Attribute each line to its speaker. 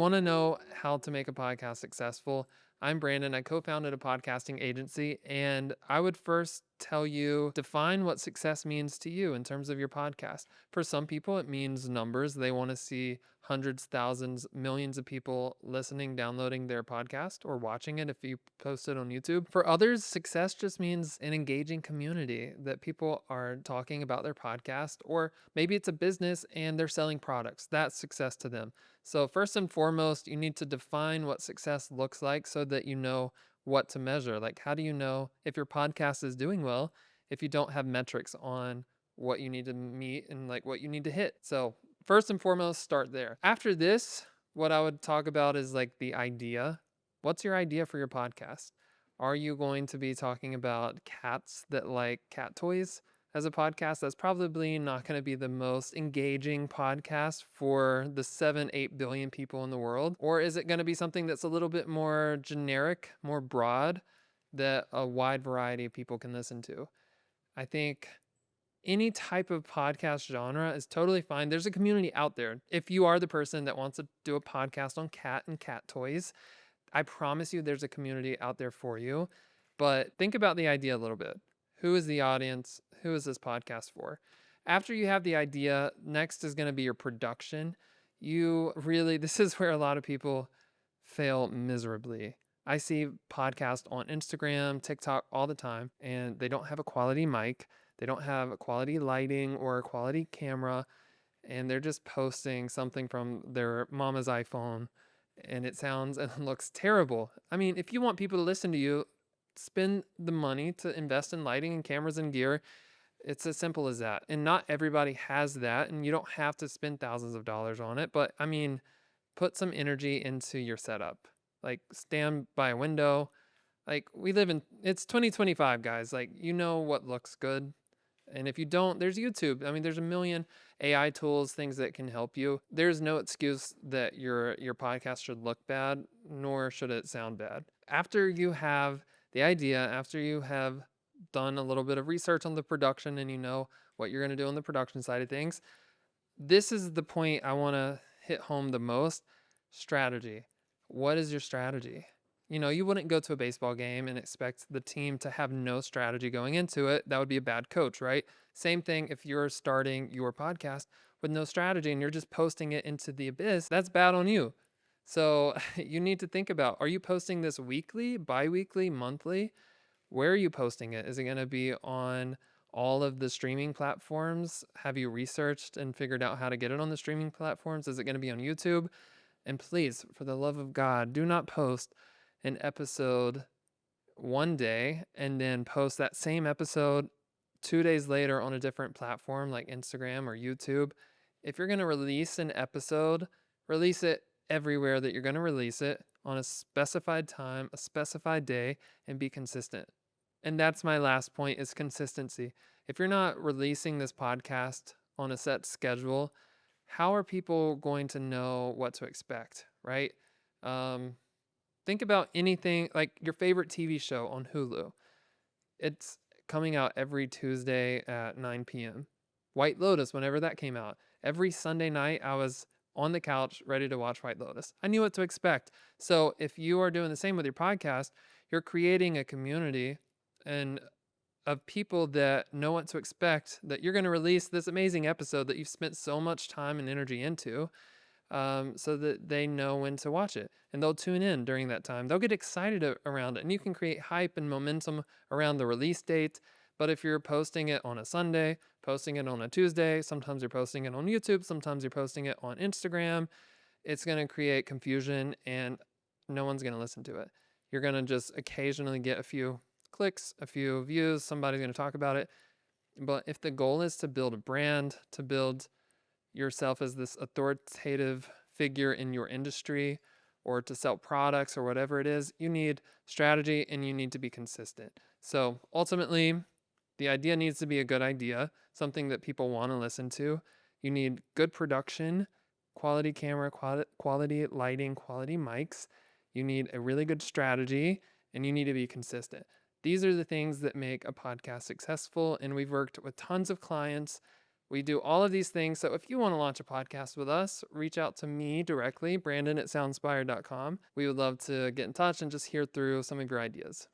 Speaker 1: want to know how to make a podcast successful, I'm Brandon. I co-founded a podcasting agency, and I would first tell you define what success means to you in terms of your podcast. For some people, it means numbers. They want to see hundreds, thousands, millions of people listening, downloading their podcast or watching it if you post it on YouTube. For others, success just means an engaging community that people are talking about their podcast, or maybe it's a business and they're selling products. That's success to them. So first and foremost, you need to define what success looks like so that you know what to measure. Like, how do you know if your podcast is doing well if you don't have metrics on what you need to meet and like what you need to hit? So first and foremost, start there. After this, what I would talk about is like the idea. What's your idea for your podcast? Are you going to be talking about cats that like cat toys as a podcast? That's probably not going to be the most engaging podcast for the 7-8 billion people in the world. Or is it going to be something that's a little bit more generic, more broad, that a wide variety of people can listen to? I think any type of podcast genre is totally fine. There's a community out there. If you are the person that wants to do a podcast on cat and cat toys, I promise you there's a community out there for you. But think about the idea a little bit. Who is the audience? Who is this podcast for? After you have the idea, next is going to be your production. This is where a lot of people fail miserably. I see podcasts on Instagram, TikTok all the time, and they don't have a quality mic. They don't have a quality lighting or a quality camera, and they're just posting something from their mama's iPhone, and it sounds and looks terrible. I mean, if you want people to listen to you, spend the money to invest in lighting and cameras and gear. It's as simple as that. And not everybody has that, and you don't have to spend thousands of dollars on it. But I mean, put some energy into your setup. Like, stand by a window. Like, it's 2025, guys. Like, you know what looks good. And if you don't, there's YouTube. I mean, there's a million AI tools, things that can help you. There's no excuse that your podcast should look bad, nor should it sound bad. After you have the idea, after you have done a little bit of research on the production and you know what you're going to do on the production side of things, this is the point I want to hit home the most. Strategy. What is your strategy? You wouldn't go to a baseball game and expect the team to have no strategy going into it. That would be a bad coach, right? Same thing if you're starting your podcast with no strategy and you're just posting it into the abyss, that's bad on you. So you need to think about, are you posting this weekly, bi-weekly, monthly? Where are you posting it? Is it going to be on all of the streaming platforms? Have you researched and figured out how to get it on the streaming platforms? Is it going to be on YouTube? And please, for the love of God, do not post an episode one day and then post that same episode 2 days later on a different platform like Instagram or YouTube. If you're going to release an episode, release it everywhere that you're going to release it on a specified time, a specified day, and be consistent. And that's my last point, is consistency. If you're not releasing this podcast on a set schedule, how are people going to know what to expect, right? Think about anything like your favorite TV show on Hulu. It's coming out every Tuesday at 9 p.m. White Lotus, whenever that came out. Every Sunday night, I was on the couch ready to watch White Lotus. I knew what to expect. So if you are doing the same with your podcast, you're creating a community and of people that know what to expect, that you're going to release this amazing episode that you've spent so much time and energy into, so that they know when to watch it. And they'll tune in during that time. They'll get excited around it. And you can create hype and momentum around the release date. But if you're posting it on a Sunday, posting it on a Tuesday, sometimes you're posting it on YouTube, sometimes you're posting it on Instagram, it's going to create confusion and no one's going to listen to it. You're going to just occasionally get a few clicks, a few views, somebody's going to talk about it. But if the goal is to build a brand, to build yourself as this authoritative figure in your industry, or to sell products or whatever it is, you need strategy and you need to be consistent. So ultimately, the idea needs to be a good idea, something that people want to listen to. You need good production, quality camera, quality lighting, quality mics. You need a really good strategy, and you need to be consistent. These are the things that make a podcast successful, and we've worked with tons of clients We do all of these things. So if you want to launch a podcast with us, reach out to me directly, Brandon@soundspired.com. We would love to get in touch and just hear through some of your ideas.